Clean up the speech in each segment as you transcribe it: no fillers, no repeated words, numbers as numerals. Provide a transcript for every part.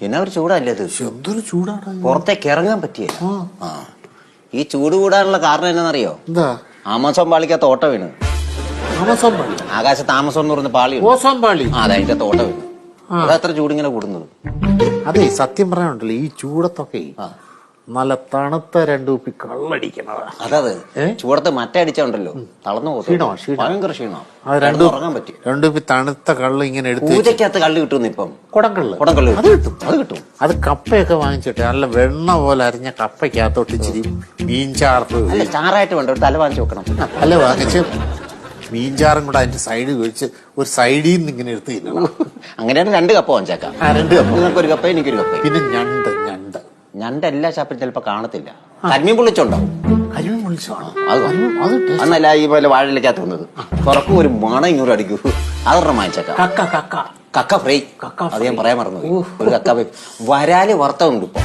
എന്നാ ഒരു ചൂടല്ലേ ഇത്? എന്തൊരു ചൂടാണ്, പുറത്തേക്ക് ഇറങ്ങാൻ പറ്റിയ. ഈ ചൂട് കൂടാനുള്ള കാരണം എന്നാന്നറിയോ? എന്താ? ആമസോൺ പാളിക്കകത്ത് ഓട്ട വീണ്. ആമസോൺ പാളി? ആകാശത്ത് ആമസോൺ എന്ന് പറഞ്ഞ പാളി. ഓസോൺ പാളി? അതെ, അതിന്റെ ഓട്ട വീണ്. അതത്ര ചൂടിങ്ങനെ കൂടുന്നത്. അതെ, സത്യം പറയാനുണ്ടല്ലോ, ഈ ചൂടത്തൊക്കെ നല്ല തണുത്ത 2 കുപ്പി കള്ളടിക്കണതാ. അതത് ചൂടത്ത് മറ്റേ അടിച്ചുണ്ടല്ലോ, തളർന്നു പോകും. ഭയങ്കര ക്ഷീണം. ഉറങ്ങാൻ പറ്റി. 2 കുപ്പി തണുത്ത കള്ള് ഇങ്ങനെ എടുത്ത് പൂജക്കകത്ത് കള്ള് കിട്ടുന്നു ഇപ്പം. കുടംകള്ള് അത് കിട്ടും. അത് കപ്പയൊക്കെ വാങ്ങിച്ചിട്ട് നല്ല വെണ്ണ പോലെ അരിഞ്ഞ കപ്പയ്ക്കകത്തോട്ട് ഇച്ചിരി മീൻചാറ്. അല്ല, ചാറായിട്ട് വേണ്ട, ഒരു തല വാങ്ങിച്ചു വെക്കണം. അല്ല, വാങ്ങിച്ച് മീൻചാറും കൂടെ അതിന്റെ സൈഡ് കഴിച്ച് ഒരു സൈഡിൽ നിന്ന് ഇങ്ങനെ എടുത്ത് തിന്നണം. അങ്ങനെയാണ് 2 കപ്പ വാങ്ങിച്ചേക്കാം. 2 കപ്പ. നിങ്ങൾക്കൊരു കപ്പ, എനിക്കൊരു കപ്പ. പിന്നെ ഞണ്ട് എല്ലാ ഷാപ്പിലും ചിലപ്പോ കാണത്തില്ല. കരിമീൻ പൊള്ളിച്ചുണ്ടാവും. കരിമീൻ പൊള്ളിച്ചാണോ? അന്നല്ല ഈ പോലെ വാഴയിലേക്കകത്ത് വന്നത്. തുറക്കും, ഒരു മണം ഇങ്ങോട്ട് അടിക്കൂ. അതൊരെണ്ണം വാങ്ങിച്ചേക്കാം. കക്ക ഫ്രൈ. അത് ഞാൻ പറയാൻ മറന്നു. ഒരു കക്ക ഫ്രൈ. വരാല് വറുത്തുണ്ട് ഇപ്പൊ.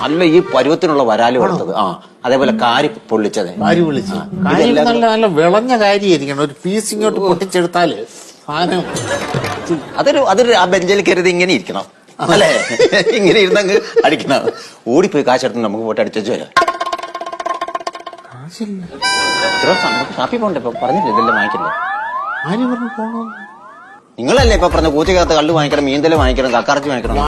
അല്ല, ഈ പരുവത്തിനുള്ള വരാല് വറുത്തത്. അതേപോലെ കാരി പൊള്ളിച്ചത്. നല്ല വിളഞ്ഞ കാര്യമായിരിക്കണം. ഒരു പീസ് ഇങ്ങോട്ട് പൊട്ടിച്ചെടുത്താല് അതൊരു ആ ബെഞ്ചിൽ കരുതി ഇങ്ങനെ ഇരിക്കണം, അല്ലേ? ഇങ്ങനെ ഇരുന്നങ്ങ് അടിക്കണം. ഓടിപ്പോയി കാശെടുത്ത് നമുക്ക് പോയിട്ട് അടിച്ചു വരാം. ഷാപ്പിൽ പോണ്ടേ? ഇപ്പൊ പറഞ്ഞില്ലേ ഇതെല്ലാം വാങ്ങിക്കണ്ടേ? ആര് പറഞ്ഞു പോണോ? നിങ്ങളല്ലേ ഇപ്പൊ പറഞ്ഞ കൂച്ചക്കകത്ത് കള്ള് വാങ്ങിക്കണം, മീന്തല് വാങ്ങിക്കണം, കക്കറച്ചി വാങ്ങിക്കണം.